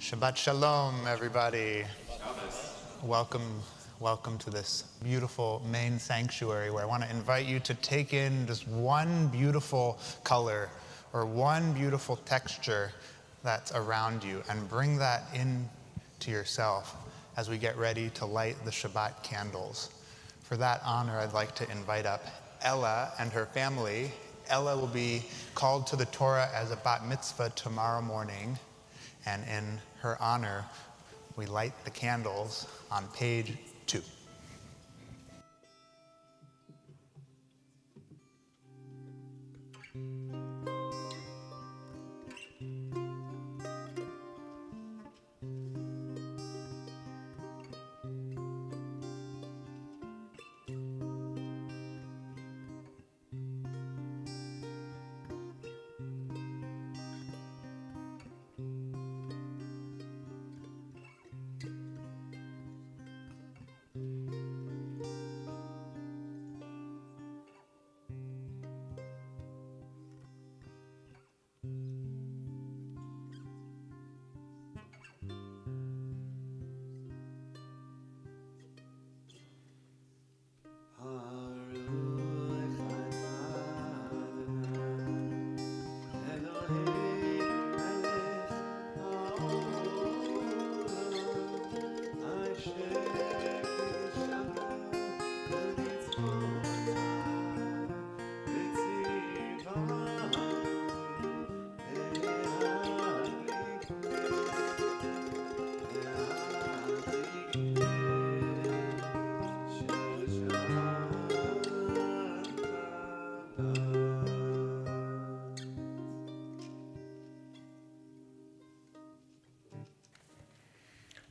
Shabbat Shalom, everybody. Welcome to this beautiful main sanctuary where I want to invite you to take in just one beautiful color or one beautiful texture that's around you and bring that in to yourself as we get ready to light the Shabbat candles. For that honor, I'd like to invite up Ella and her family. Ella will be called to the Torah as a bat mitzvah tomorrow morning, and in her honor, we light the candles on page 2.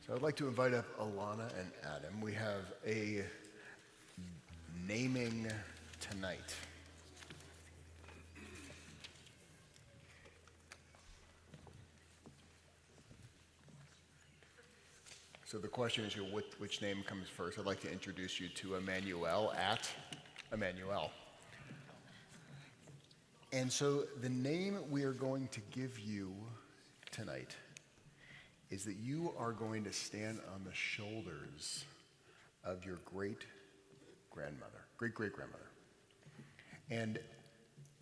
So I'd like to invite up Alana and Adam. We have a naming tonight. So the question is, which name comes first? I'd like to introduce you to Emanu-El at Emanu-El. And so the name we are going to give you tonight is that you are going to stand on the shoulders of your great-great-grandmother. And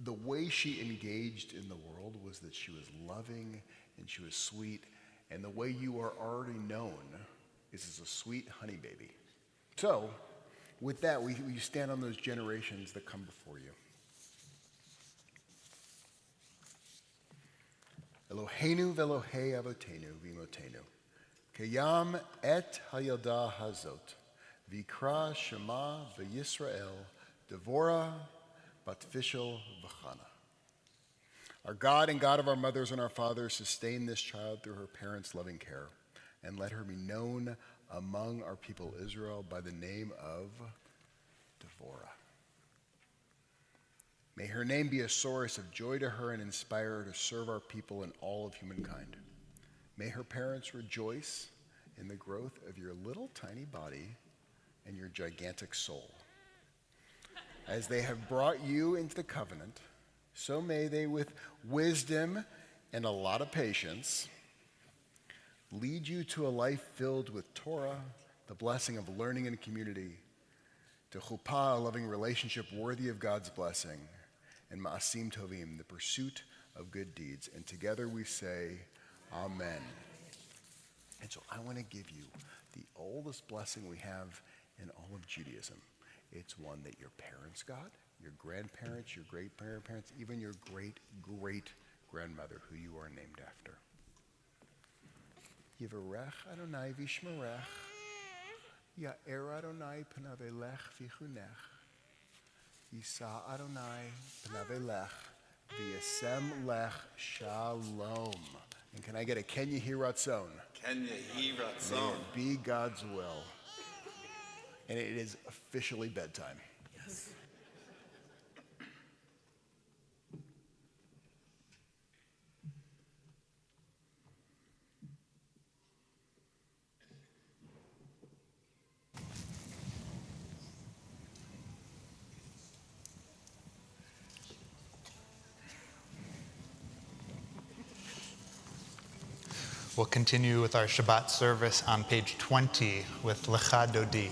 the way she engaged in the world was that she was loving and she was sweet, and the way you are already known is as a sweet honey baby. So, with that, we stand on those generations that come before you. Eloheinu ve'Elohei avotenu v'imotenu, kayam et hayilda hazot, v'ikra Shema v'Yisrael, Devorah bat Fishel v'Chana. Our God and God of our mothers and our fathers, sustain this child through her parents' loving care, and let her be known among our people Israel by the name of Devorah. May her name be a source of joy to her and inspire her to serve our people and all of humankind. May her parents rejoice in the growth of your little tiny body and your gigantic soul. As they have brought you into the covenant, so may they, with wisdom and a lot of patience, lead you to a life filled with Torah, the blessing of learning and community, to chuppah, a loving relationship worthy of God's blessing, and ma'asim tovim, the pursuit of good deeds. And together we say, Amen. And so I want to give you the oldest blessing we have in all of Judaism. It's one that your parents got, your grandparents, your great-grandparents, even your great-great-grandmother, who you are named after. Yivarech Adonai v'yishmerech, Ya'er Adonai panav elech v'chunech, Yisa Adonai panav elech v'yasem lech shalom. And can I get a Ken Yehi Ratzon? Ken Yehi Ratzon. May it be God's will. And it is officially bedtime. Yes. We'll continue with our Shabbat service on page 20 with Lecha Dodi.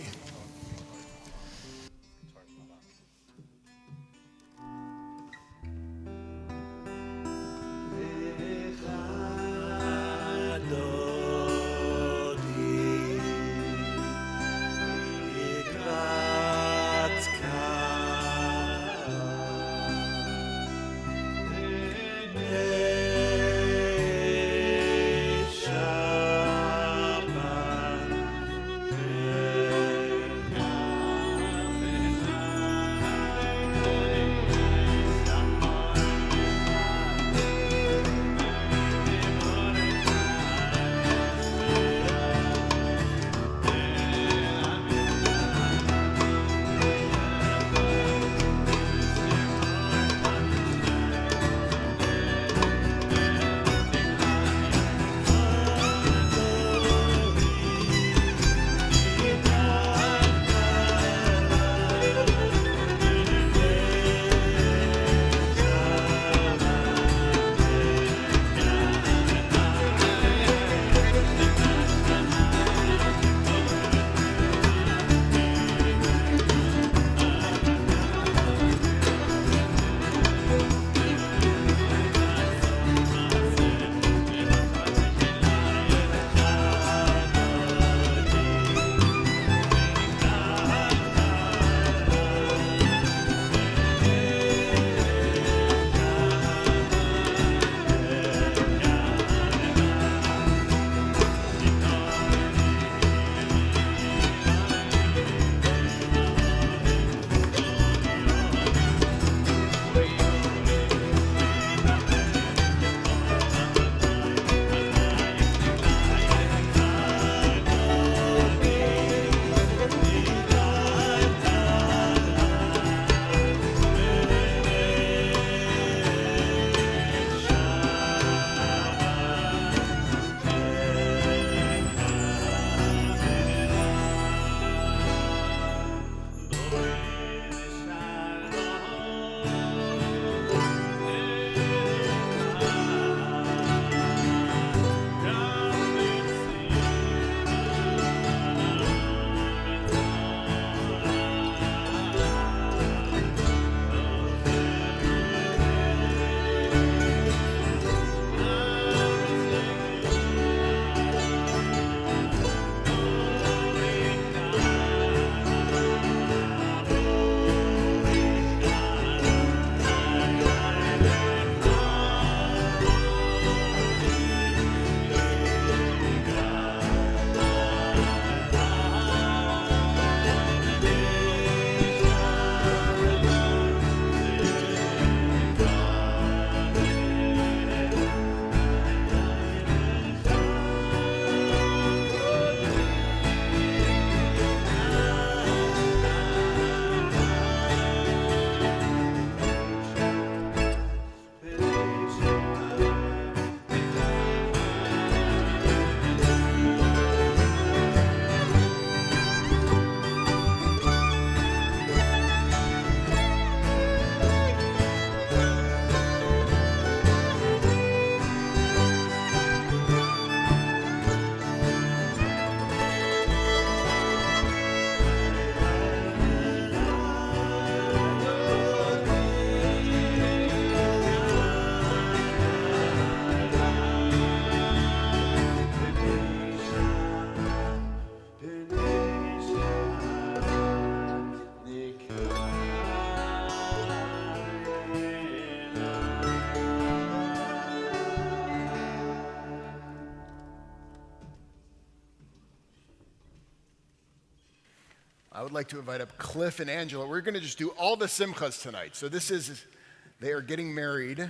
I would like to invite up Cliff and Angela. We're going to just do all the simchas tonight. So they are getting married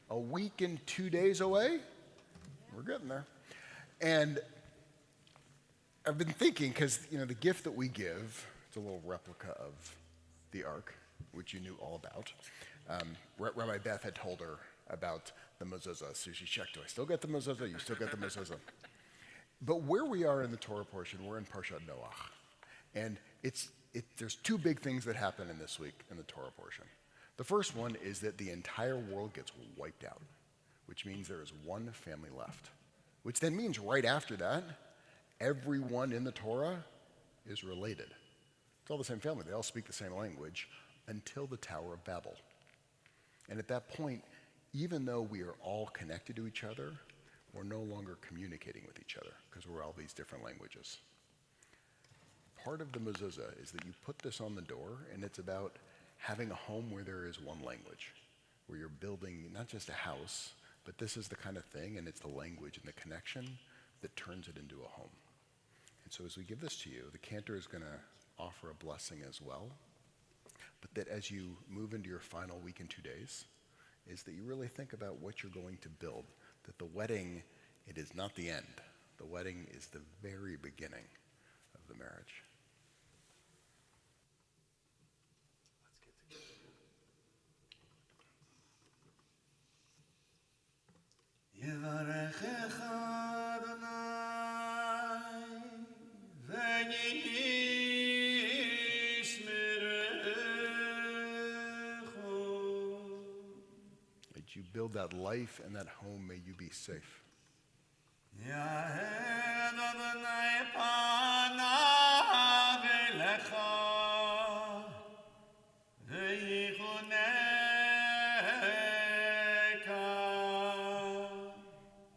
a week and 2 days away. We're getting there. And I've been thinking, because, the gift that we give, it's a little replica of the Ark, which you knew all about. Rabbi Beth had told her about the mezuzah, so she checked, do I still get the mezuzah? You still get the mezuzah. But where we are in the Torah portion, we're in Parshat Noach. And there's two big things that happen in this week in the Torah portion. The first one is that the entire world gets wiped out, which means there is one family left, which then means right after that, everyone in the Torah is related. It's all the same family. They all speak the same language until the Tower of Babel. And at that point, even though we are all connected to each other, we're no longer communicating with each other because we're all these different languages. Part of the mezuzah is that you put this on the door, and it's about having a home where there is one language, where you're building not just a house, but this is the kind of thing, and it's the language and the connection that turns it into a home. And so as we give this to you, the cantor is going to offer a blessing as well, but that as you move into your final week and 2 days, is that you really think about what you're going to build, that the wedding, it is not the end. The wedding is the very beginning of the marriage. As you build that life and that home, may you be safe.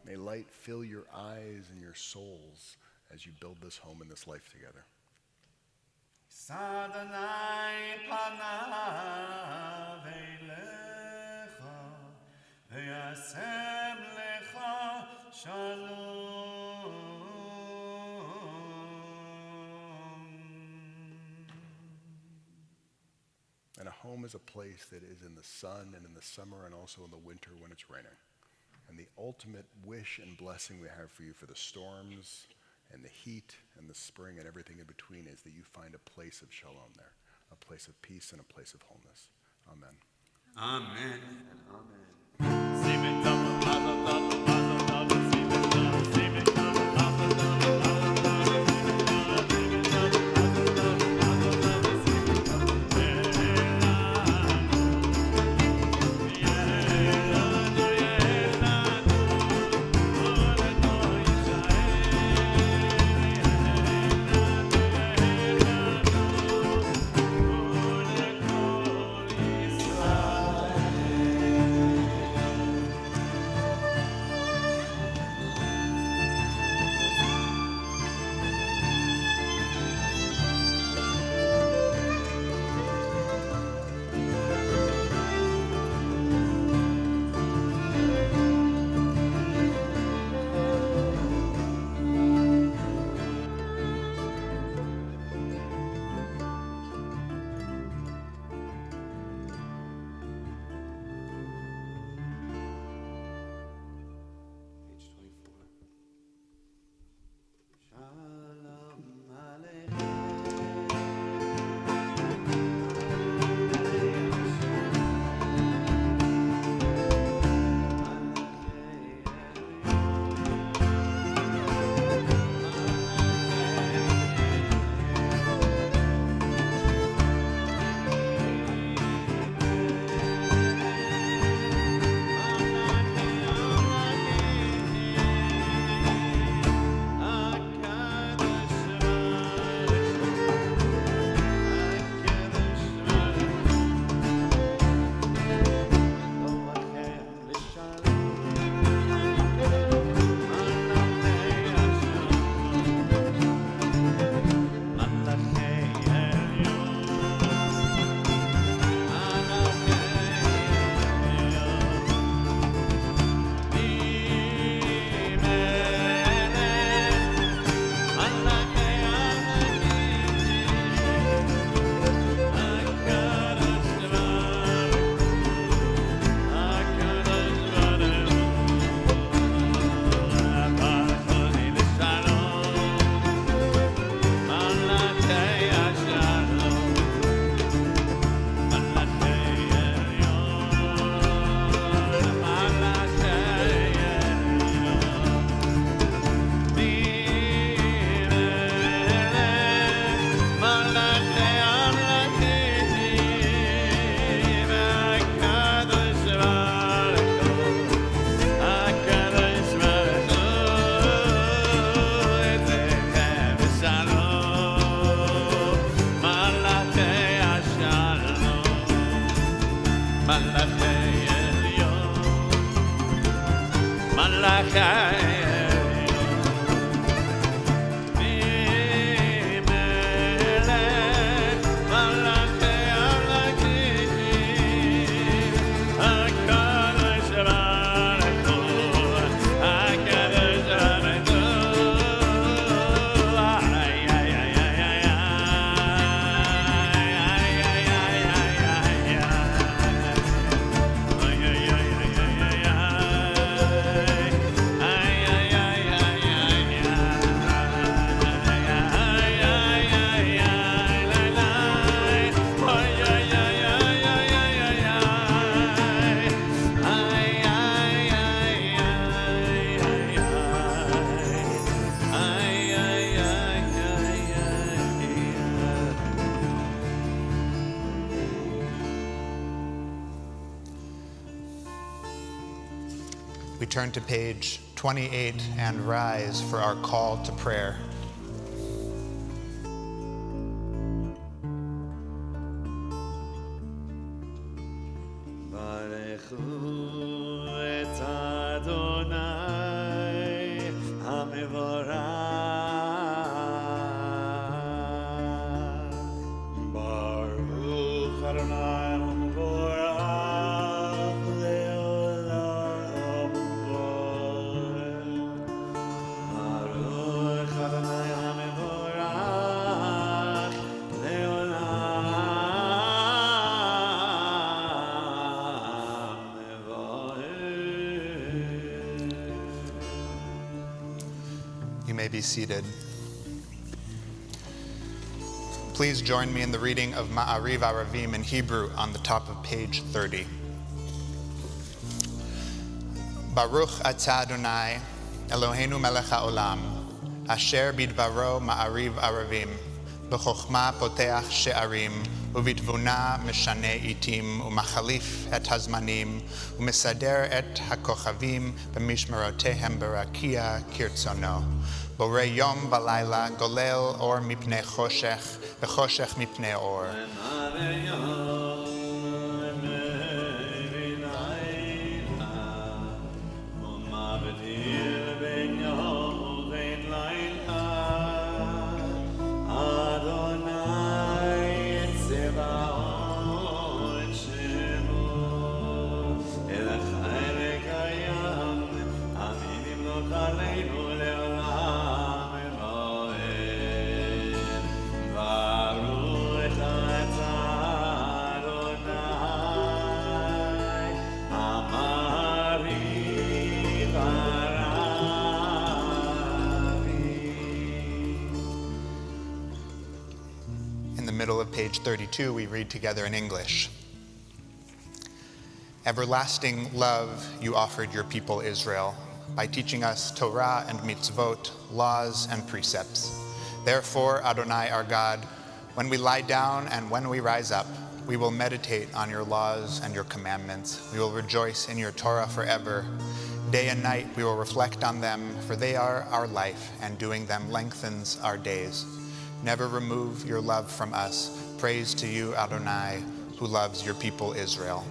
May light fill your eyes and your souls as you build this home and this life together. And a home is a place that is in the sun and in the summer and also in the winter when it's raining. And the ultimate wish and blessing we have for you for the storms and the heat and the spring and everything in between is that you find a place of shalom there, a place of peace and a place of wholeness. Amen. Amen and amen. turn to page 28 and rise for our call to prayer. You may be seated. Please join me in the reading of Ma'ariv Aravim in Hebrew on the top of page 30. Baruch atah Adonai, Eloheinu melech haolam, asher bidvaro Ma'ariv Aravim, b'chokhmah poteach she'arim, ובתבונה משנה עיתים ומחליף את הזמנים ומסדר את הכוכבים במשמרותיהם ברקיע כרצונו. בורא יום ולילה גולל אור מפני חושך וחושך מפני אור. Middle of page 32, we read together in English. Everlasting love you offered your people Israel by teaching us Torah and mitzvot, laws and precepts. Therefore, Adonai our God, when we lie down and when we rise up, we will meditate on your laws and your commandments. We will rejoice in your Torah forever. Day and night we will reflect on them, for they are our life, and doing them lengthens our days. Never remove your love from us. Praise to you, Adonai, who loves your people Israel.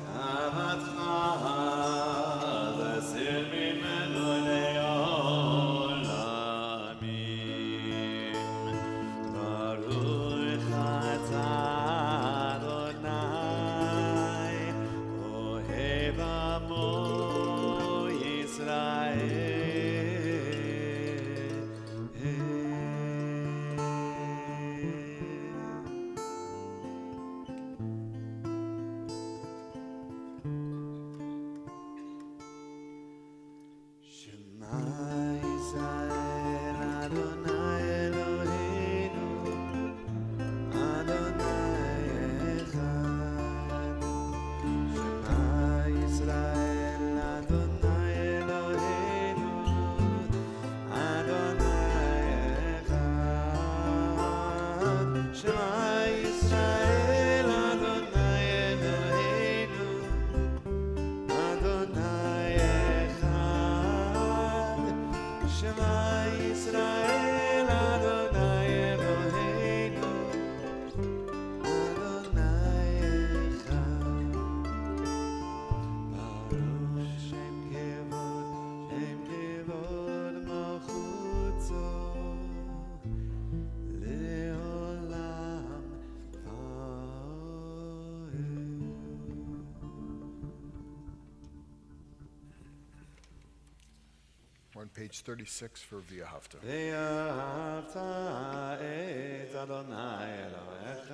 On page 36 for V'ahavta. ואהבת את אדוני אלוהיך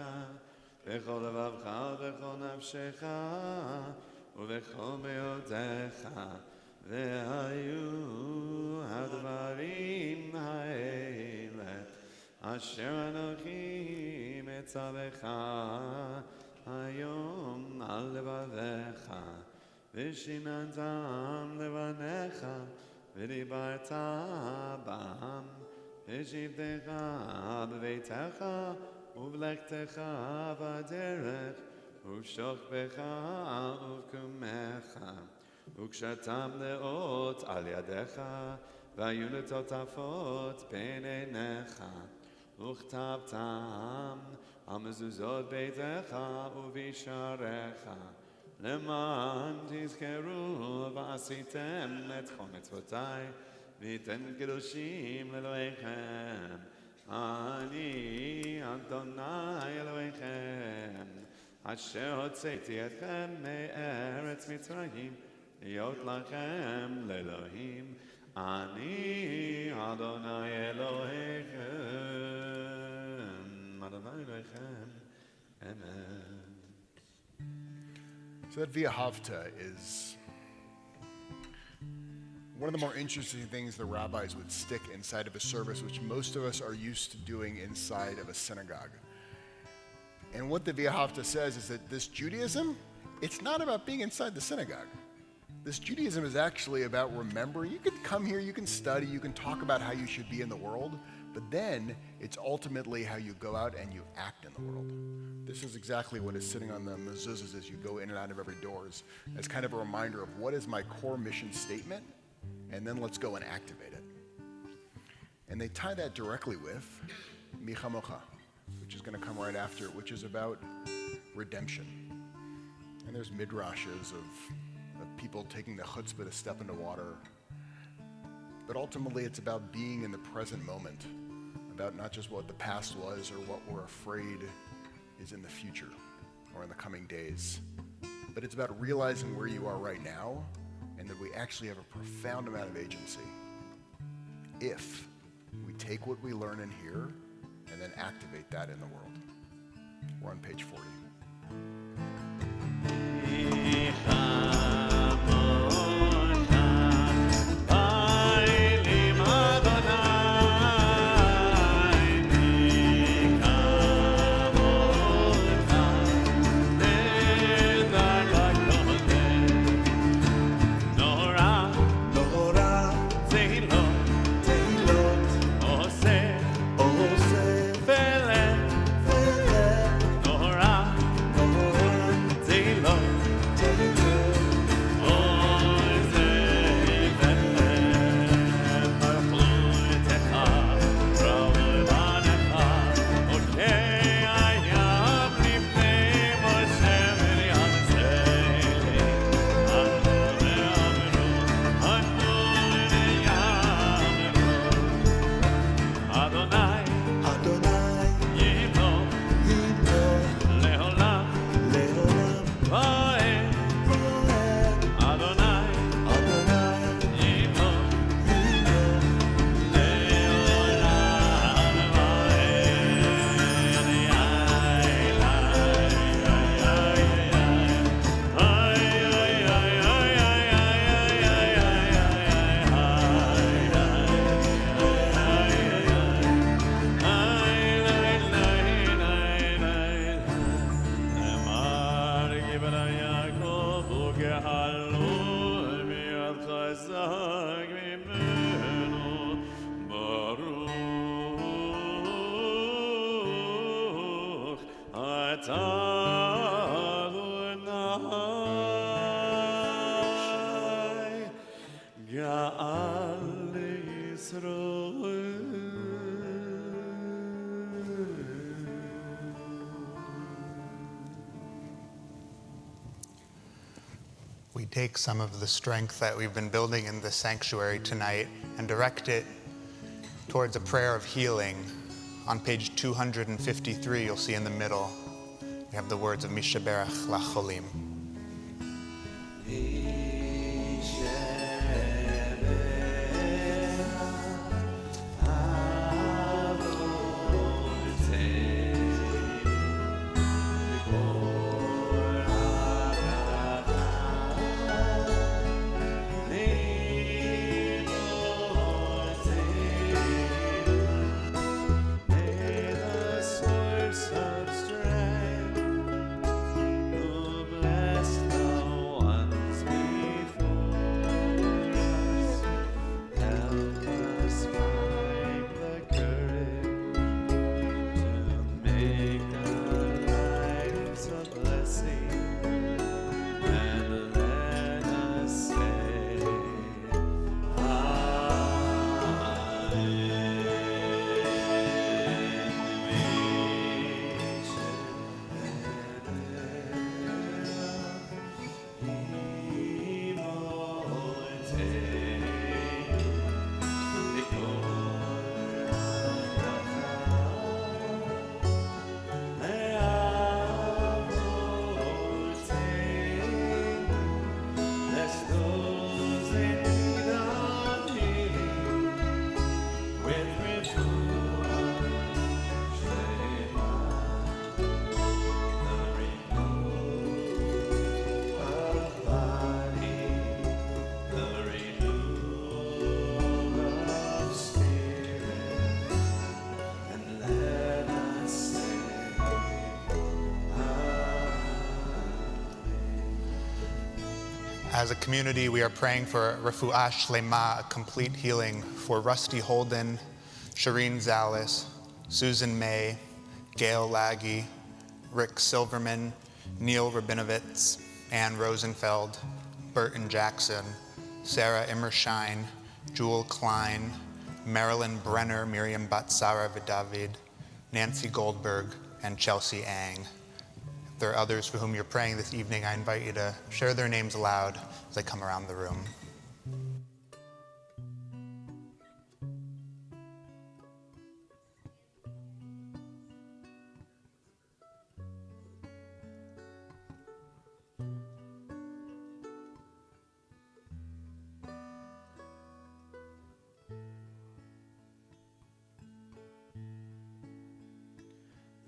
בכל לבבך ובכל נפשך ובכל מאודך והיו הדברים האלה אשר אנוכי מצווך היום על לבביך ושיננתם לבניך ודיברת בם, ושבתך בביתך, ובלכתך בדרך, ובשוכבך ובקומך, וקשתם נאות על ידיך, והיו לטוטפות בין עיניך, וכתבתם על מזוזות ביתך ובשעריך, למען תזכרו ועשיתם את כל מצוותיי, וייתן קדושים לאלוהיכם. אני אדוני אלוהיכם, אשר הוצאתי אתכם מארץ מצרים, להיות לכם לאלוהים. אני אדוני אלוהיכם, אדוני אלוהיכם. Amen. So that Via Havta is one of the more interesting things the rabbis would stick inside of a service, which most of us are used to doing inside of a synagogue. And what the Via Havta says is that this Judaism, it's not about being inside the synagogue. This Judaism is actually about remembering. You can come here, you can study, you can talk about how you should be in the world, but then it's ultimately how you go out and you act in the world. This is exactly what is sitting on the mezuzahs as you go in and out of every doors, as kind of a reminder of what is my core mission statement, and then let's go and activate it. And they tie that directly with Mi Chamocha, which is going to come right after, which is about redemption. And there's midrashes of people taking the chutzpah to step into water. But ultimately, it's about being in the present moment, about not just what the past was or what we're afraid is in the future or in the coming days, but it's about realizing where you are right now and that we actually have a profound amount of agency if we take what we learn in here and then activate that in the world. We're on page 40. We take some of the strength that we've been building in the sanctuary tonight and direct it towards a prayer of healing. On page 253, you'll see in the middle, we have the words of Mishaberach Lacholim. Of strength, As a community, we are praying for refuah shlema, a complete healing for Rusty Holden, Shireen Zalis, Susan May, Gail Laggy, Rick Silverman, Neil Rabinovitz, Ann Rosenfeld, Burton Jackson, Sarah Immershine, Jewel Klein, Marilyn Brenner, Miriam Batsara Vidavid, Nancy Goldberg, and Chelsea Ang. If there are others for whom you're praying this evening, I invite you to share their names aloud as they come around the room.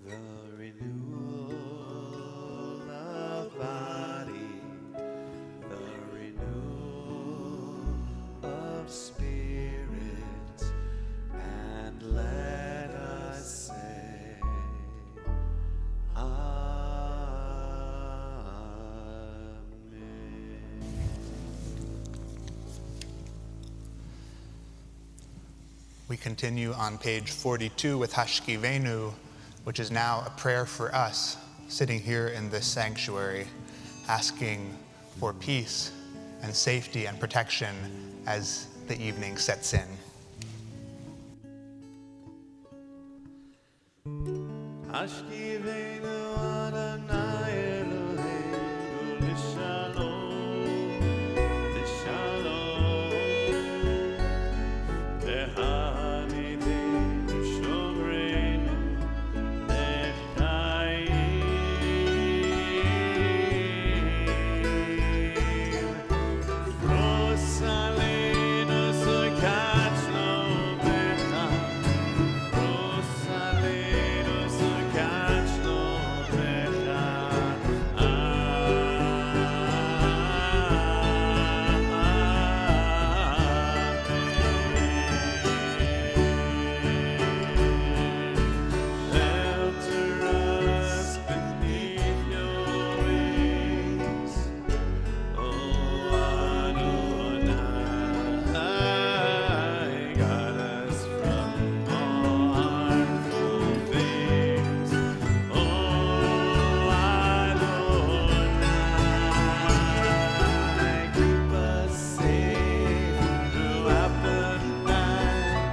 The renewal of body, the renewal of spirit, and let us say, Amen. We continue on page 42 with Hashkivenu, which is now a prayer for us sitting here in this sanctuary, asking for peace and safety and protection as the evening sets in. Hashkivenu Adonai Eloheinu l'shalom, l'shalom, v'hanidenu shomreinu l'chaim, pros aleinu sukat shlomecha, pros aleinu sukat shlomecha, shelter us beneath your wings, O Adonai, guide us from all harmful things, O Adonai, keep us safe throughout the night,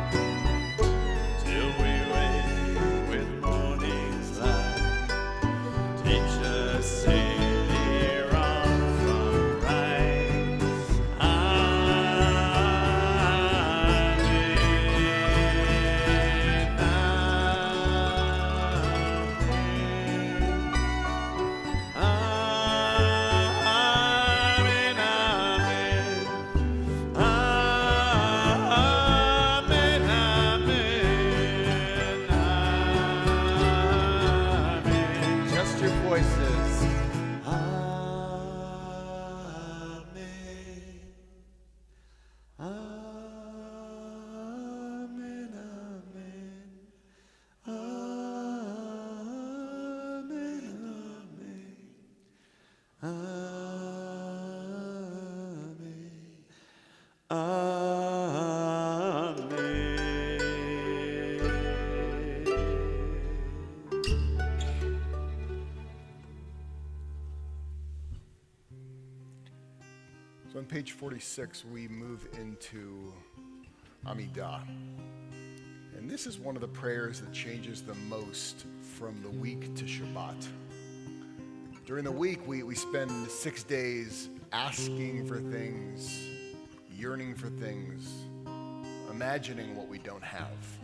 till we wake with morning's light. Teach us safely wrong from right. Just your voices. Amen. Amen. Amen. Amen. Amen. So on page 46, we move into Amida. And this is one of the prayers that changes the most from the week to Shabbat. During the week, we spend 6 days asking for things, yearning for things, imagining what we don't have.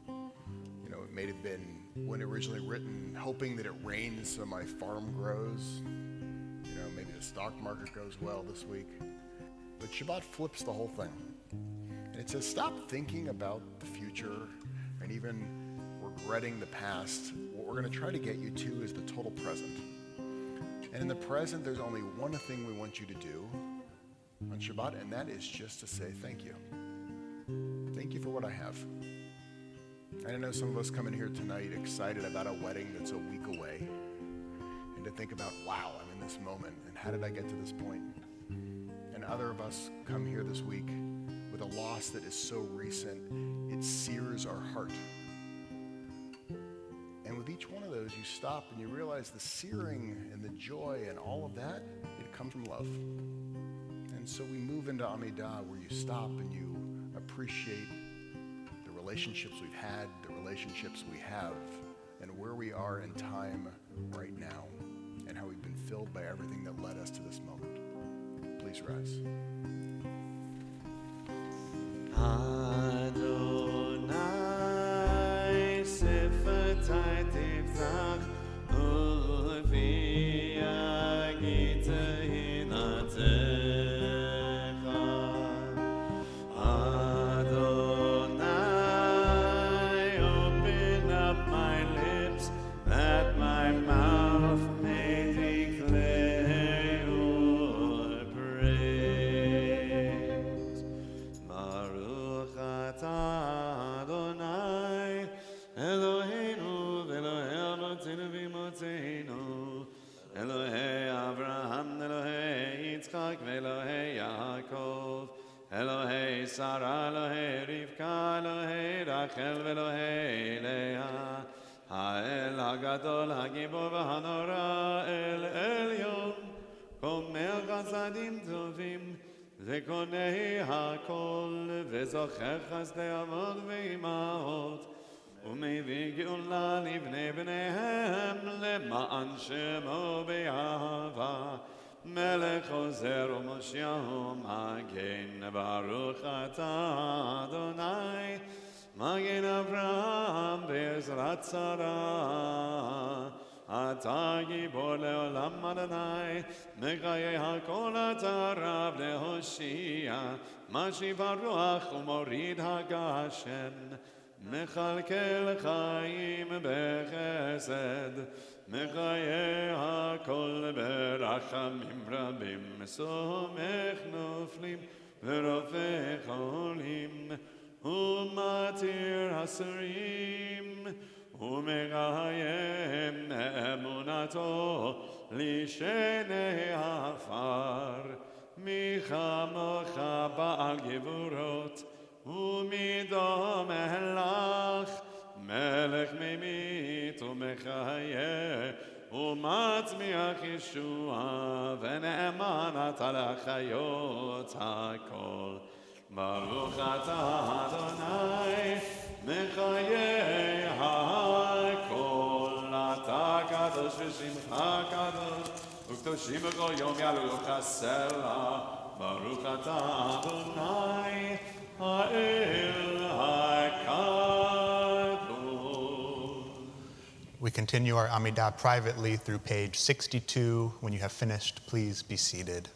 You know, it may have been when originally written, hoping that it rains so my farm grows. You know, maybe the stock market goes well this week. But Shabbat flips the whole thing. And it says, stop thinking about the future and even regretting the past. What we're going to try to get you to is the total present. And in the present, there's only one thing we want you to do on Shabbat, and that is just to say thank you. Thank you for what I have. And I know some of us come in here tonight excited about a wedding that's a week away, and to think about, wow, I'm in this moment, and how did I get to this point? other of us come here this week with a loss that is so recent, it sears our heart. And with each one of those, you stop and you realize the searing and the joy and all of that, it comes from love. And so we move into Amida, where you stop and you appreciate the relationships we've had, the relationships we have, and where we are in time right now, and how we've been filled by everything that led us to this moment. Please rise. Adonai sefatai tiftach uvi agita hinatecha. Adonai, open up my lips that my mouth may declare your praise. Baruch atah Adonai, Eloheinu v'Elohei avotenu v'imotzeinu, Elohei Avraham, Elohei Yitzchak, v'Elohei Yaakov, Elohei Sarah, Elohei Rivka, Elohei Rachel, v'Elohei Leah, Ha'el HaGadol, HaGibor v'Hanora, El Elyon, Komer Chasadim Tovim, Zekonei HaKol, V'zocher Chasdei Avot v'Imahot, ומביא גאולה לבני בניהם למען שמו באהבה. מלך עוזר ומושיע ומגן, ברוך אתה אדוני, מגן אברהם בעזרת שרה. אתה גיבור לעולם אדוני, מחיי הכל אתה רב להושיע, משיב הרוח ומוריד הגשם. מכלכל חיים בחסד, מחיי הכל ברחמים רבים, סומך נופלים ורופא חולים, ומתיר אסורים, ומקיים אמונתו לשני עפר. מי כמוך בעל גבורות, ומדום מלך, מלך ממית ומחיה, ומצמיח ישועה, ונאמן אתה לחיות הכל. ברוך אתה אדוני, מחיי הכל. אתה קדוש ושמך קדוש, וקדושים בכל יום יעלו חסלה. ברוך אתה אדוני, We continue our Amida privately through page 62. When you have finished, please be seated.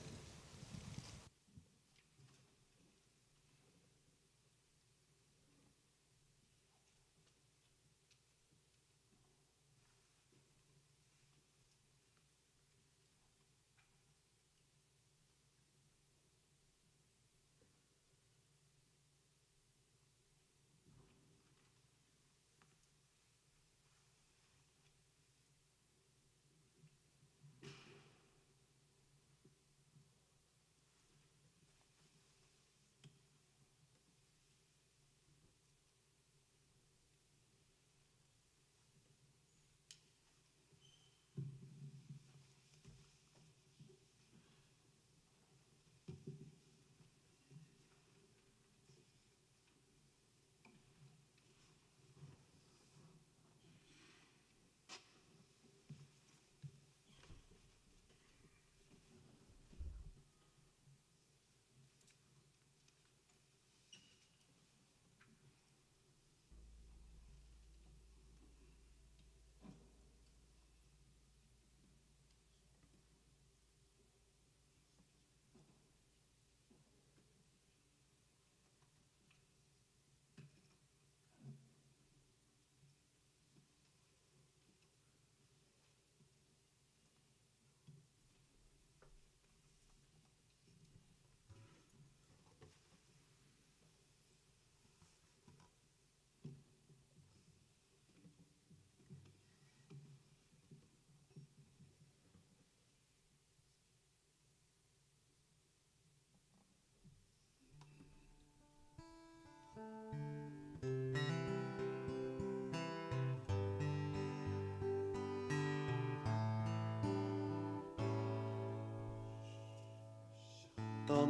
רב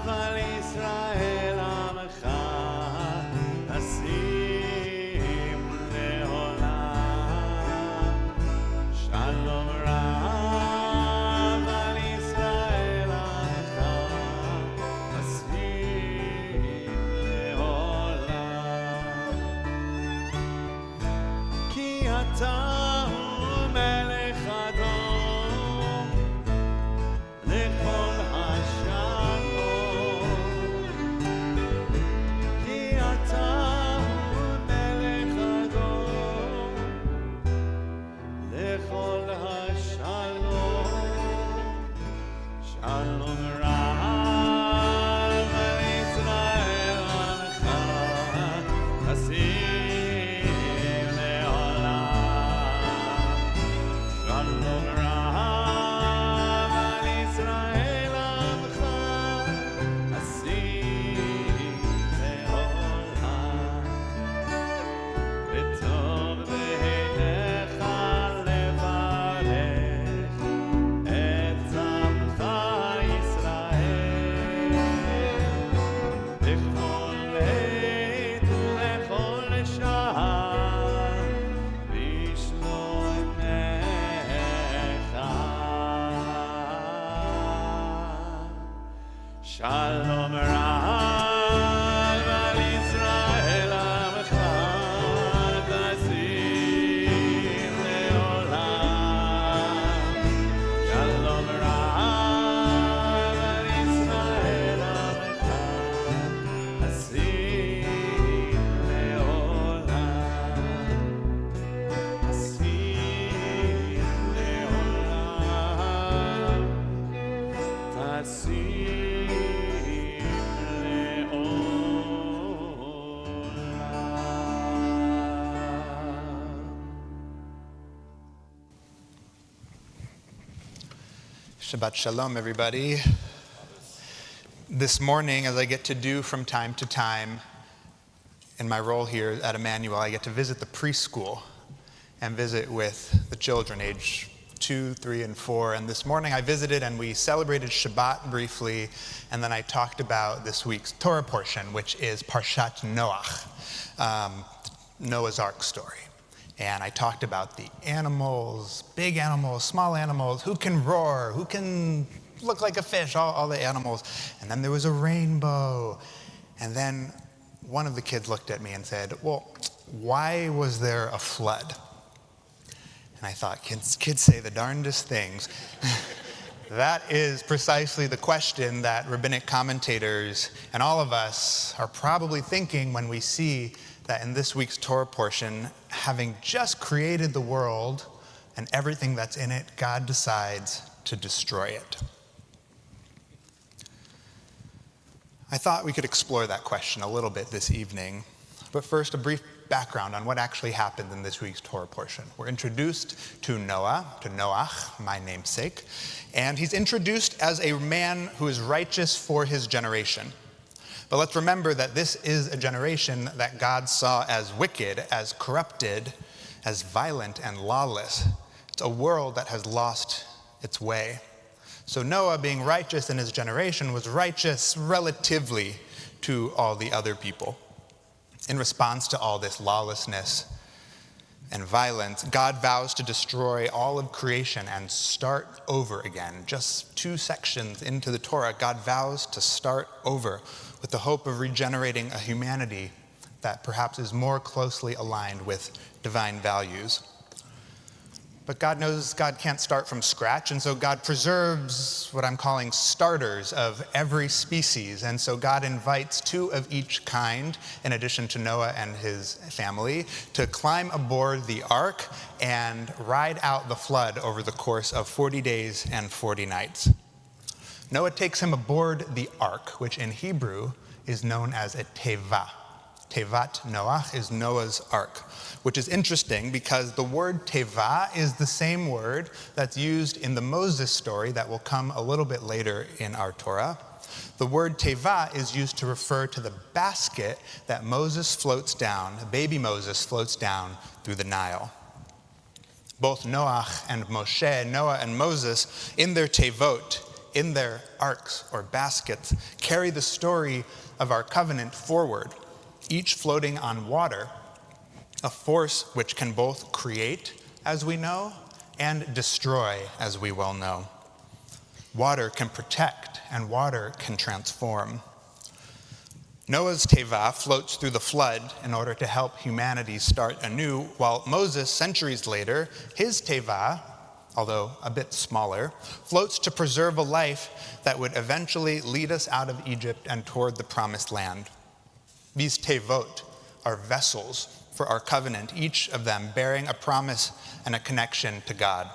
על ישראל עמך, אשים לעולם. שלום רב על ישראל עמך, אשים לעולם. כי אתה הוא מלך אדום, לכל השלום. כי אתה הוא מלך אדום, לכל השלום. שלום רב על ישראל עמך, אשים לעולם. שלום רב על ישראל עמך, אשים לעולם. וטוב בעיניך לברך את עמך ישראל, בכל עת ולכל שעה בשלומך. שלום רב על ישראל עמך, תשים לעולם. שלום רב על ישראל עמך, תשים לעולם. תשים לעולם. תשים Shabbat Shalom, everybody. This morning, as I get to do from time to time in my role here at Emanu-El, I get to visit the preschool and visit with the children age 2, 3, and 4. And this morning I visited and we celebrated Shabbat briefly, and then I talked about this week's Torah portion, which is Parshat Noach, Noah's Ark story. And I talked about the animals, big animals, small animals, who can roar, who can look like a fish, all the animals. And then there was a rainbow. And then one of the kids looked at me and said, well, why was there a flood? And I thought, kids say the darndest things. That is precisely the question that rabbinic commentators and all of us are probably thinking when we see that in this week's Torah portion, having just created the world and everything that's in it, God decides to destroy it. I thought we could explore that question a little bit this evening, but first a brief background on what actually happened in this week's Torah portion. We're introduced to Noach, my namesake, and he's introduced as a man who is righteous for his generation. But let's remember that this is a generation that God saw as wicked, as corrupted, as violent and lawless. It's a world that has lost its way. So Noah, being righteous in his generation, was righteous relatively to all the other people. In response to all this lawlessness and violence, God vows to destroy all of creation and start over again. Just 2 sections into the Torah, God vows to start over with the hope of regenerating a humanity that perhaps is more closely aligned with divine values. But God knows God can't start from scratch, and so God preserves what I'm calling starters of every species. And so God invites 2 of each kind, in addition to Noah and his family, to climb aboard the ark and ride out the flood over the course of 40 days and 40 nights. Noah takes him aboard the ark, which in Hebrew is known as a teva. Tevat Noach is Noah's ark, which is interesting because the word teva is the same word that's used in the Moses story that will come a little bit later in our Torah. The word teva is used to refer to the basket that Moses floats down, baby Moses floats down through the Nile. Both Noach and Moshe, Noah and Moses, in their tevot, in their arks or baskets, carry the story of our covenant forward, each floating on water, a force which can both create, as we know, and destroy, as we well know. Water can protect, and water can transform. Noah's teva floats through the flood in order to help humanity start anew, while Moses, centuries later, his teva, although a bit smaller, floats to preserve a life that would eventually lead us out of Egypt and toward the promised land. These tevot are vessels for our covenant, each of them bearing a promise and a connection to God.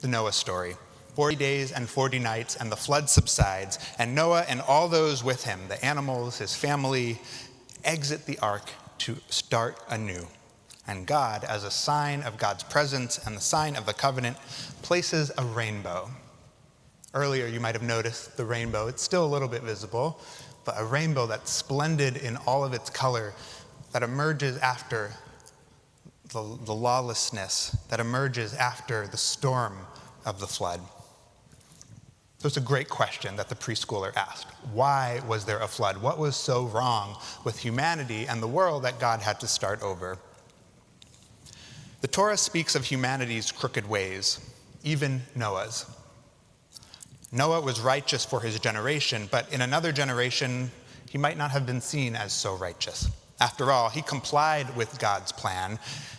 The Noah story. 40 days and 40 nights, and the flood subsides, and Noah and all those with him, the animals, his family, exit the ark to start anew. And God, as a sign of God's presence and the sign of the covenant, places a rainbow. Earlier, you might have noticed the rainbow. It's still a little bit visible, but a rainbow that's splendid in all of its color, that emerges after the lawlessness, that emerges after the storm of the flood. So it's a great question that the preschooler asked. Why was there a flood? What was so wrong with humanity and the world that God had to start over? The Torah speaks of humanity's crooked ways, even Noah's. Noah was righteous for his generation, but in another generation, he might not have been seen as so righteous. After all, he complied with God's plan.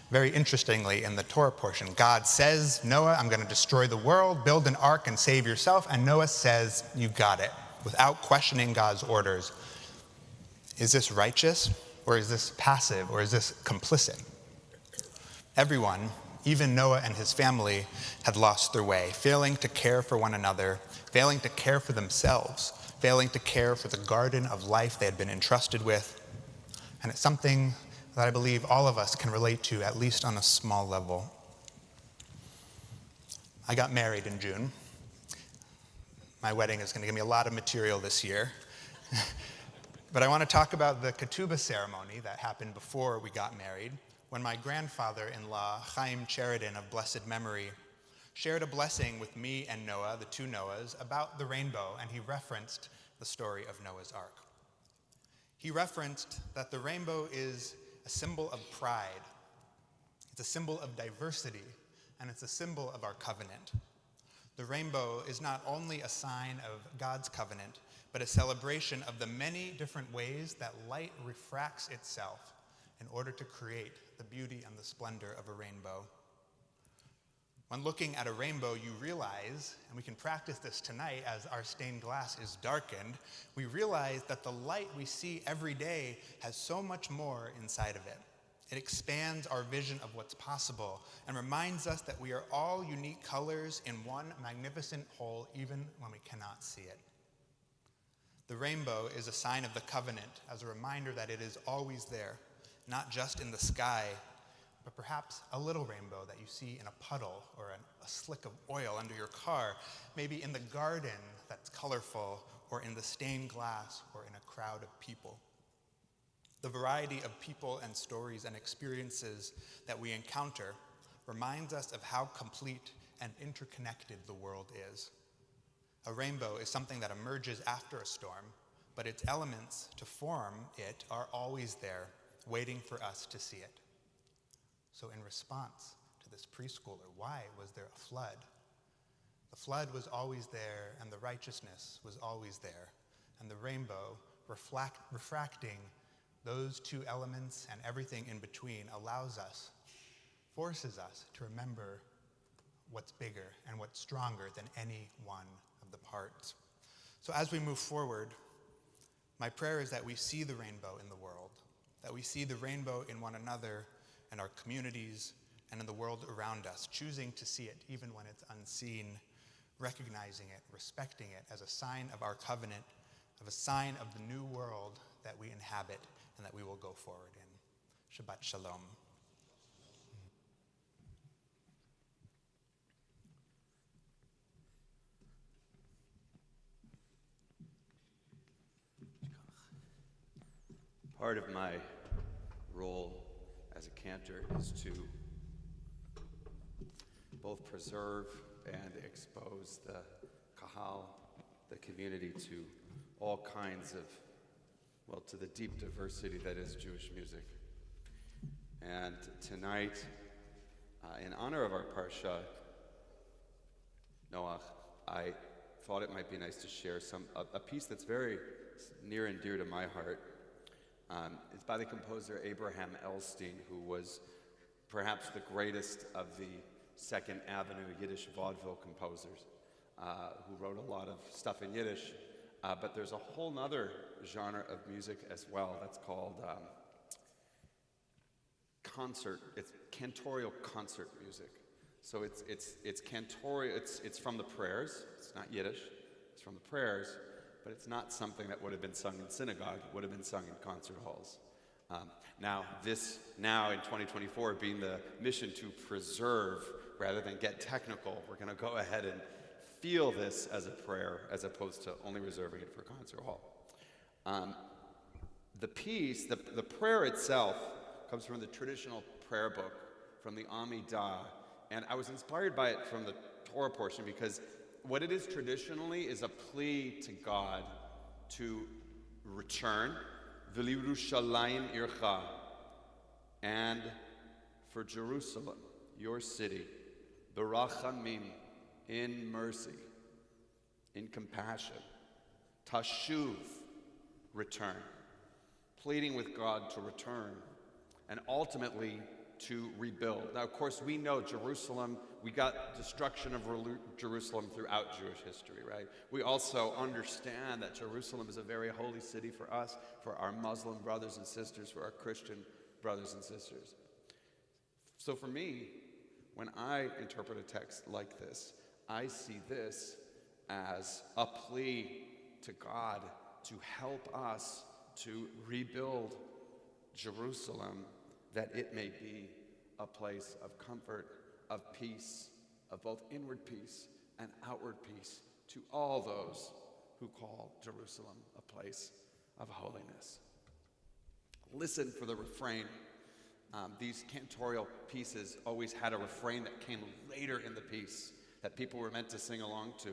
Very interestingly, in the Torah portion, God says, Noah, I'm going to destroy the world, build an ark and save yourself. And Noah says, you got it, without questioning God's orders. Is this righteous, or is this passive, or is this complicit? Everyone, even Noah and his family, had lost their way, failing to care for one another, failing to care for themselves, failing to care for the garden of life they had been entrusted with. And it's something that I believe all of us can relate to, at least on a small level. I got married in June. My wedding is going to give me a lot of material this year. But I want to talk about the ketubah ceremony that happened before we got married, when my grandfather-in-law, Chaim Sheridan of blessed memory, shared a blessing with me and Noah, the two Noahs, about the rainbow, and he referenced the story of Noah's Ark. He referenced that the rainbow is a symbol of pride. It's a symbol of diversity, and it's a symbol of our covenant. The rainbow is not only a sign of God's covenant, but a celebration of the many different ways that light refracts itself in order to create the beauty and the splendor of a rainbow. When looking at a rainbow, you realize, and we can practice this tonight as our stained glass is darkened, we realize that the light we see every day has so much more inside of it. It expands our vision of what's possible and reminds us that we are all unique colors in one magnificent whole, even when we cannot see it. The rainbow is a sign of the covenant, as a reminder that it is always there, not just in the sky, but perhaps a little rainbow that you see in a puddle or a slick of oil under your car, maybe in the garden that's colorful, or in the stained glass, or in a crowd of people. The variety of people and stories and experiences that we encounter reminds us of how complete and interconnected the world is. A rainbow is something that emerges after a storm, but its elements to form it are always there, waiting for us to see it. So in response to this preschooler, why was there a flood? The flood was always there, and the righteousness was always there, and the rainbow refracting those two elements and everything in between forces us to remember what's bigger and what's stronger than any one of the parts. So as we move forward, my prayer is that we see the rainbow in the world, that we see the rainbow in one another, in our communities, and in the world around us, choosing to see it even when it's unseen, recognizing it, respecting it as a sign of our covenant, of a sign of the new world that we inhabit and that we will go forward in. Shabbat Shalom. Part of my role as a cantor is to both preserve and expose the kahal, the community, to all kinds of, well, to the deep diversity that is Jewish music. And tonight, in honor of our Parsha, Noach, I thought it might be nice to share a piece that's very near and dear to my heart. It's by the composer Abraham Elstein, who was perhaps the greatest of the Second Avenue Yiddish vaudeville composers, who wrote a lot of stuff in Yiddish. But there's a whole nother genre of music as well that's called it's cantorial concert music. So it's cantorial. It's from the prayers. It's not Yiddish. It's from the prayers, but it's not something that would have been sung in synagogue. It would have been sung in concert halls. Now in 2024, being the mission to preserve rather than get technical, we're going to go ahead and feel this as a prayer as opposed to only reserving it for concert hall. The piece, the prayer itself, comes from the traditional prayer book, from the Amida, and I was inspired by it from the Torah portion because what it is traditionally is a plea to God to return, v'lirushalayim ircha, and for Jerusalem, your city, berachamim, in mercy, in compassion, tashuv, return, pleading with God to return, and ultimately to rebuild. Now, of course, we know Jerusalem, we got destruction of Jerusalem throughout Jewish history, right? We also understand that Jerusalem is a very holy city for us, for our Muslim brothers and sisters, for our Christian brothers and sisters. So for me, when I interpret a text like this, I see this as a plea to God to help us to rebuild Jerusalem, that it may be a place of comfort, of peace, of both inward peace and outward peace to all those who call Jerusalem a place of holiness. Listen for the refrain. These cantorial pieces always had a refrain that came later in the piece that people were meant to sing along to.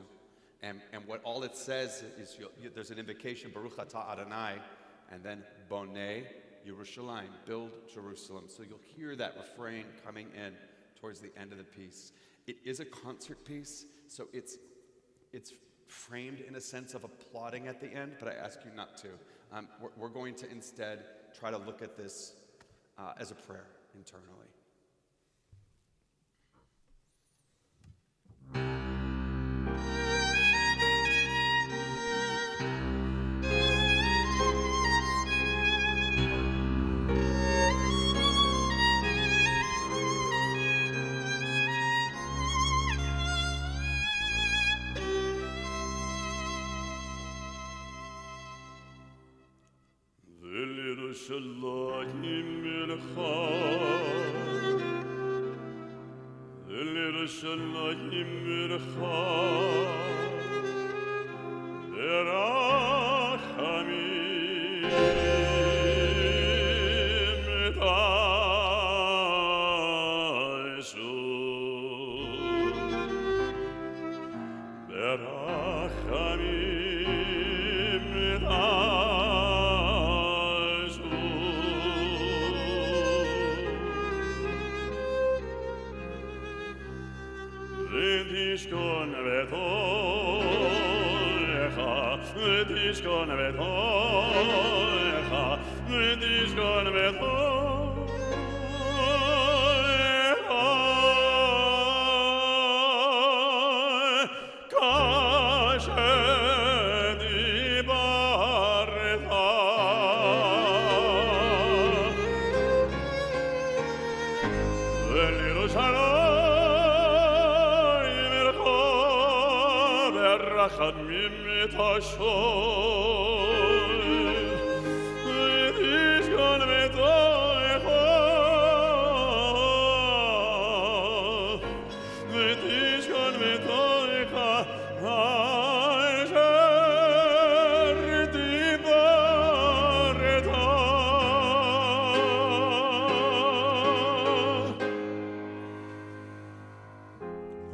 And what all it says is there's an invocation, Baruch Atah Adonai, and then Bonei Yerushalayim, build Jerusalem. So you'll hear that refrain coming in towards the end of the piece. It is a concert piece, so it's framed in a sense of applauding at the end, but I ask you not to. We're going to instead try to look at this as a prayer internally.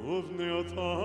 Uvneota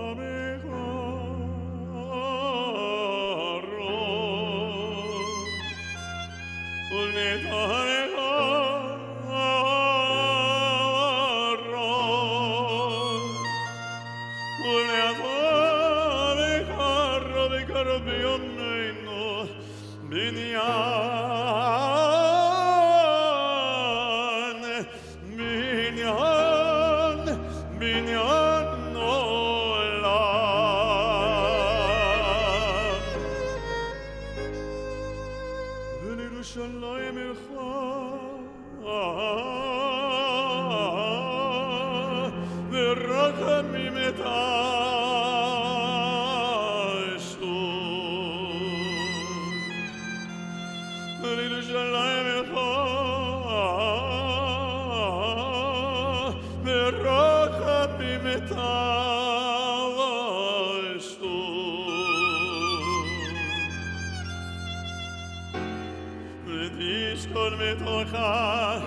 ותשכון מתוכה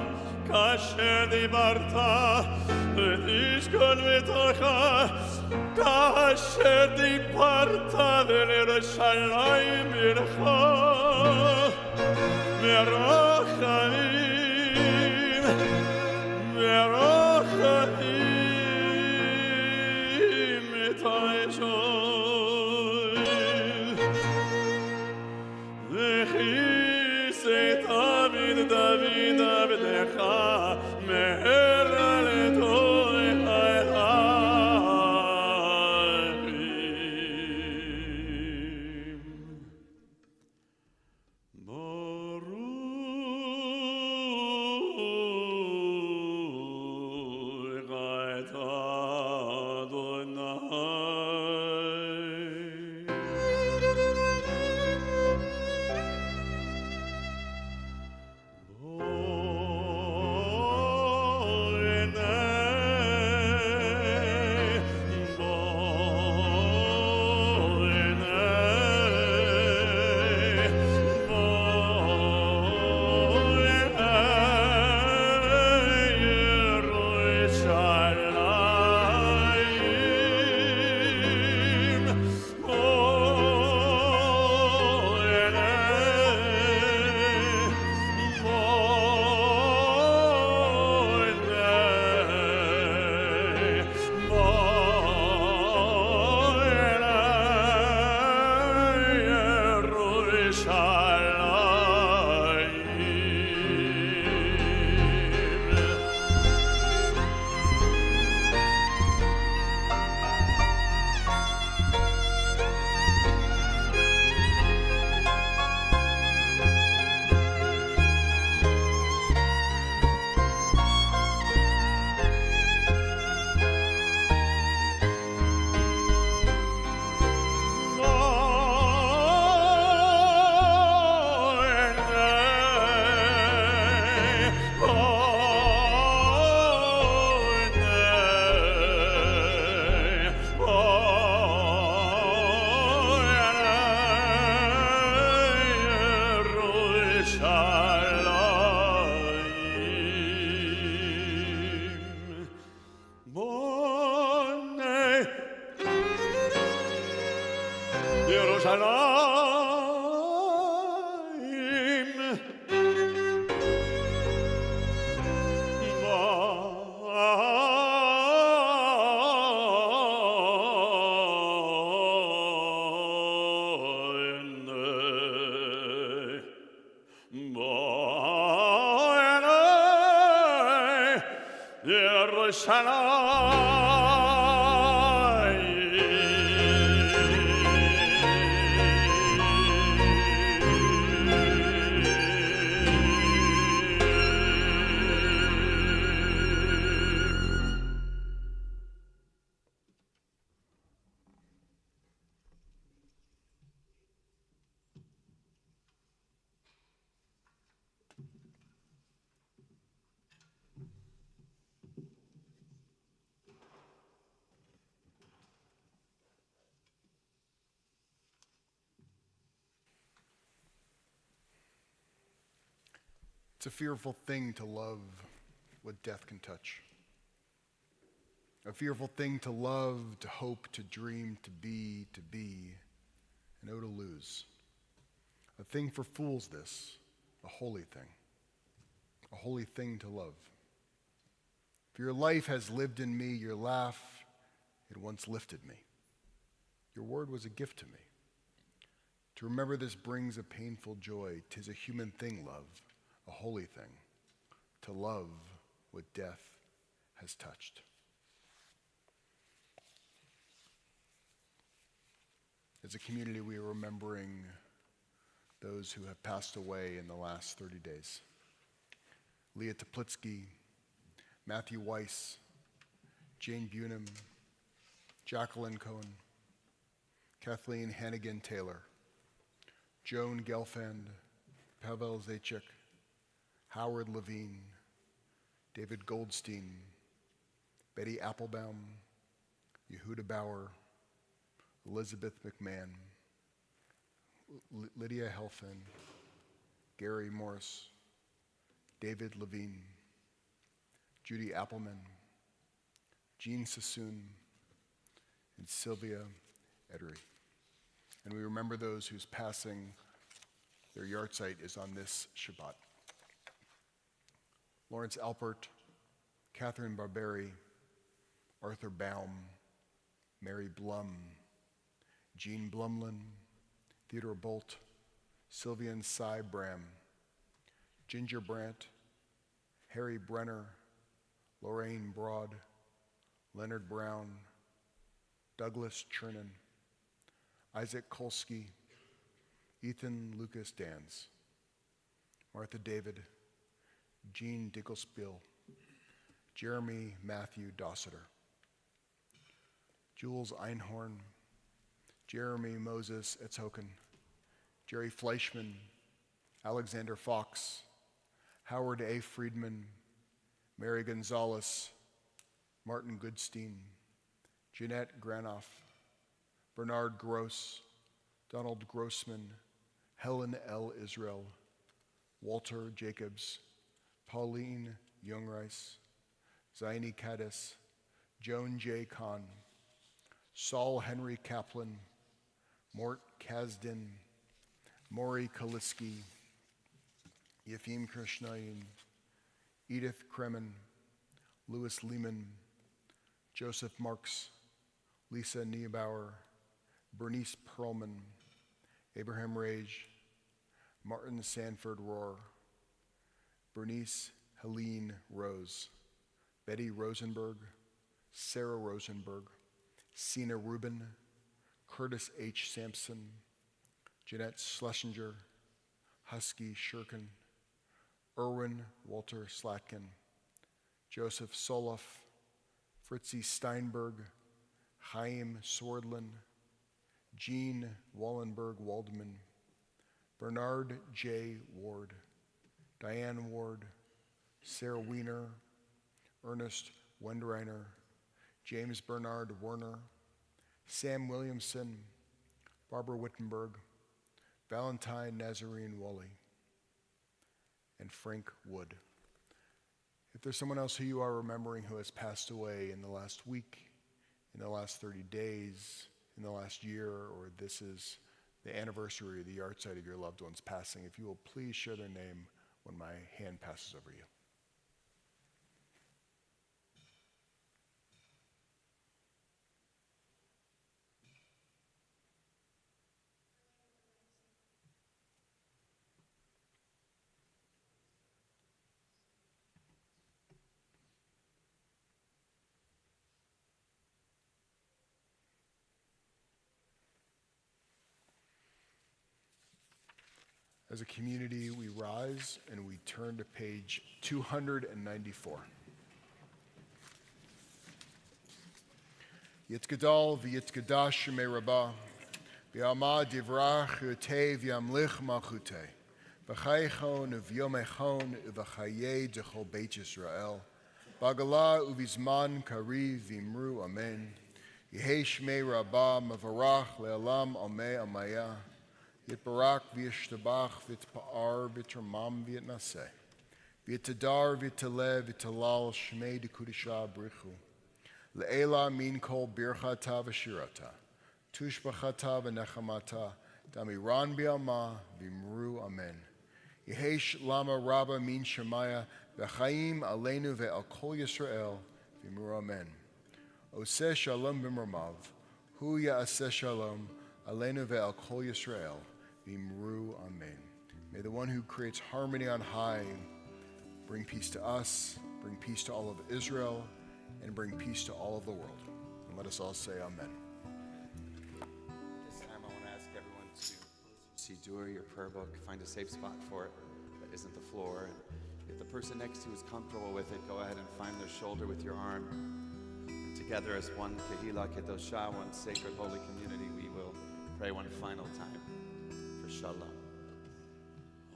כאשר דיברת, ותשכון מתוכה כאשר דיברת, ולירושלים עירך מרחמים, מרחמים מתעשוי, וכיסא דוד דוד עבדך מהרה לתורך את הערים. ברוך את It's a fearful thing to love what death can touch. A fearful thing to love, to hope, to dream, to be, and oh, to lose. A thing for fools this, a holy thing to love. If your life has lived in me, your laugh, it once lifted me. Your word was a gift to me. To remember this brings a painful joy. 'Tis a human thing, love, a holy thing, to love what death has touched. As a community, we are remembering those who have passed away in the last 30 days. Leah Teplitsky, Matthew Weiss, Jane Bunham, Jacqueline Cohen, Kathleen Hannigan-Taylor, Joan Gelfand, Pavel Zaitchik, Howard Levine, David Goldstein, Betty Applebaum, Yehuda Bauer, Elizabeth McMahon, Lydia Helfand, Gary Morris, David Levine, Judy Appleman, Jean Sassoon, and Sylvia Edery. And we remember those whose passing, their yahrzeit is on this Shabbat. Lawrence Alpert, Catherine Barberi, Arthur Baum, Mary Blum, Jean Blumlin, Theodore Bolt, Sylvian Cy Bram, Ginger Brandt, Harry Brenner, Lorraine Broad, Leonard Brown, Douglas Chernin, Isaac Kolsky, Ethan Lucas Dans, Martha David, Jean Dickelspiel, Jeremy Matthew Dossiter, Jules Einhorn, Jeremy Moses Etzhoken, Jerry Fleischman, Alexander Fox, Howard A. Friedman, Mary Gonzalez, Martin Goodstein, Jeanette Granoff, Bernard Gross, Donald Grossman, Helen L. Israel, Walter Jacobs, Pauline Youngrice, Zaini Kaddis, Joan J. Kahn, Saul Henry Kaplan, Mort Kasdan, Maury Kaliski, Yefim Krishnayan, Edith Kremen, Louis Lehman, Joseph Marks, Lisa Niebauer, Bernice Perlman, Abraham Rage, Martin Sanford Rohr, Bernice Helene Rose, Betty Rosenberg, Sarah Rosenberg, Sina Rubin, Curtis H. Sampson, Jeanette Schlesinger, Husky Shirkin, Erwin Walter Slatkin, Joseph Soloff, Fritzie Steinberg, Chaim Swordlin, Jean Wallenberg Waldman, Bernard J. Ward, Diane Ward, Sarah Wiener, Ernest Wendreiner, James Bernard Werner, Sam Williamson, Barbara Wittenberg, Valentine Nazarene Woolley, and Frank Wood. If there's someone else who you are remembering who has passed away in the last week, in the last 30 days, in the last year, or this is the anniversary, the yahrzeit of your loved one's passing, if you will please share their name when my hand passes over you. As a community, we rise and we turn to page 294. Yitgadal v'yitgadash shemei Rabbah, v'yama divrach yotei v'yamlich malchutei, v'chaychon v'yomechon v'chayei dechol Beit Yisrael, b'agala uvizman kariv v'imru amen, yehei shemei Rabbah mavarach le'alam amei amaya, Yitbarak v'yishtabach v'yitpa'ar v'yitramam v'yitnaseh. V'yitadar v'yitaleh v'yitalal shmei dekudisha brichu. Le'ela min kol birchata v'shirata. Tushbachata v'nechamata. Damiran bi'alma v'imru amen. Yehesh lama rabba min shemaya v'chaim aleinu ve'al kol Yisrael v'imru amen. Oseh shalom b'mramav. Hu ya'aseh shalom aleinu ve'al kol Yisrael. V'imru amen. May the one who creates harmony on high bring peace to us, bring peace to all of Israel, and bring peace to all of the world. And let us all say amen. This time I want to ask everyone to see your prayer book, find a safe spot for it that isn't the floor, and get the person next to you is comfortable with it, go ahead and find their shoulder with your arm. And together as one Kehila Kedoshah, one sacred holy community, we will pray one final time for Shalom.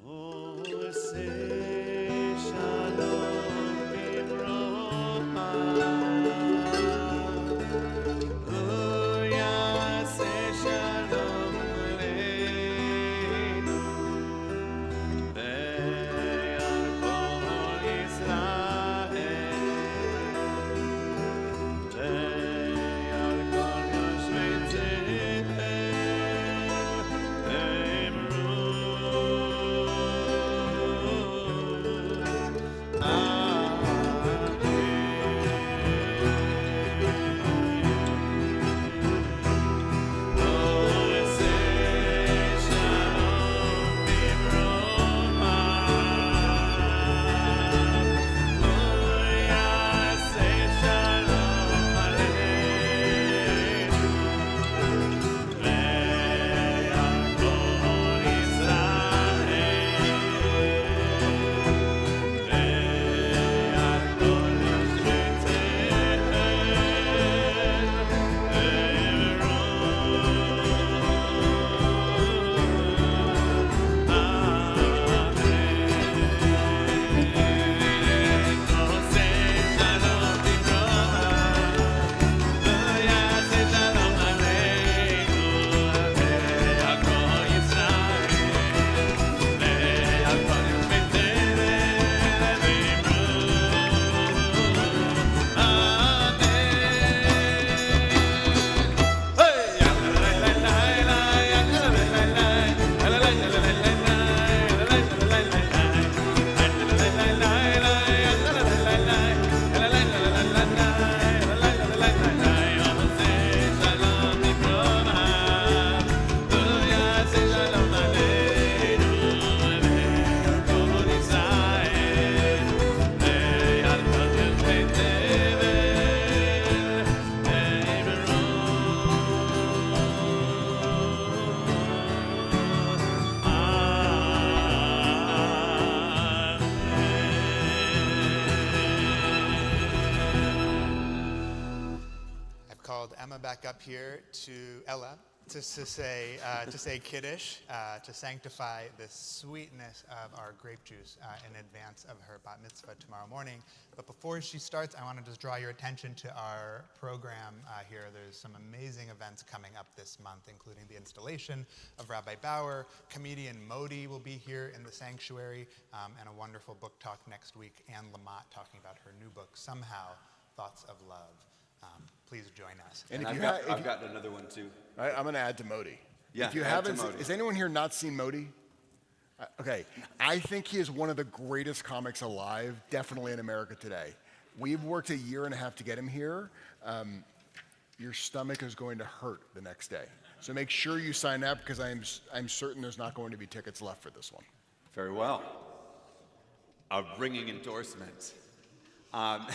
Oh, say Shalom Bimroha. Oh, yeah, say Shalom Aleinu. Be'al kol Yisrael. Be'al kol yoshvei Emma back up here to Ella to say Kiddush, to sanctify the sweetness of our grape juice in advance of her bat mitzvah tomorrow morning. But before she starts, I want to just draw your attention to our program here. There's some amazing events coming up this month, including the installation of Rabbi Bauer. Comedian Modi will be here in the sanctuary, and a wonderful book talk next week. Anne Lamott talking about her new book, Somehow, Thoughts of Love. Please join us. And I've got another one too. I'm going to add to Modi. Yeah, if you add haven't, to Modi. has anyone here not seen Modi? Okay, I think he is one of the greatest comics alive, definitely in America today. We've worked 1.5 years to get him here. Your stomach is going to hurt the next day. So make sure you sign up, because I'm certain there's not going to be tickets left for this one. Very well. A ringing endorsement. And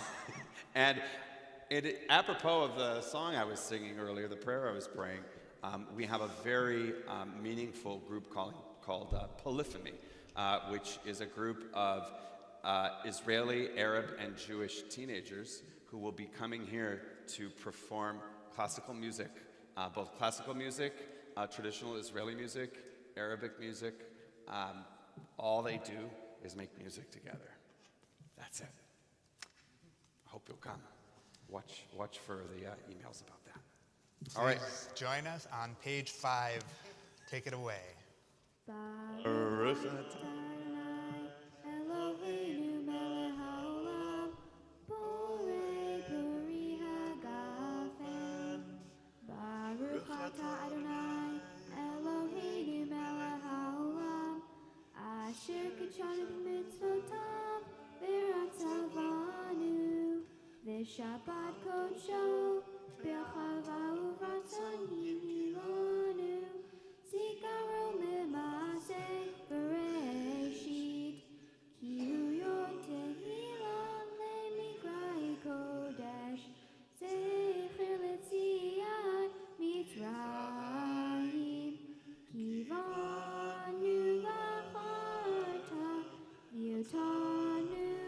apropos of the song I was singing earlier, the prayer I was praying, we have a very meaningful group called Polyphony, which is a group of Israeli, Arab, and Jewish teenagers who will be coming here to perform classical music, both classical music, traditional Israeli music, Arabic music. All they do is make music together. That's it. I hope you'll come. Watch for the emails about that. All right. Join us on page 5. Take it away. Shabbat Kodsho, Bechava Uvratzon Yimilonu, Zikaron Lemase, Bereshit, Kiruyot Tehillah, Lemikrai Kodesh, Zecher Letziat, Mitzrayim, Kivanu Vacharta, Vyotanu,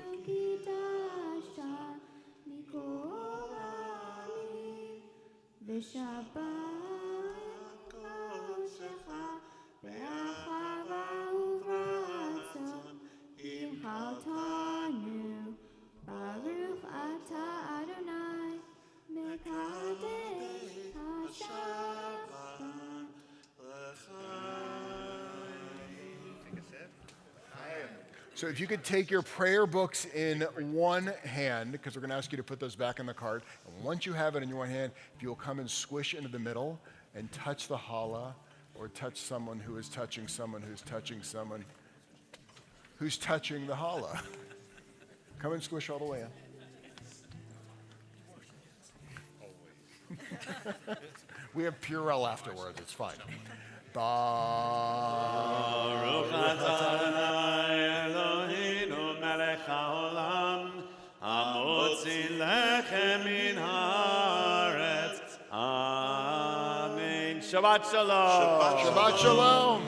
בשבת קודשך, באחווה וברצון, ייחלתנו. ברוך אתה אדוני, מקדש השבת. So if you could take your prayer books in one hand, because we're going to ask you to put those back in the cart. And once you have it in your one hand, if you'll come and squish into the middle and touch the challah, or touch someone who is touching someone who's touching someone who's touching the challah. Come and squish all the way in. We have Purell afterwards. It's fine. Baruch Adonai Eloheinu melech haolam, hamotzi lechem min haaretz. Amen. Shabbat shalom. Shabbat shalom.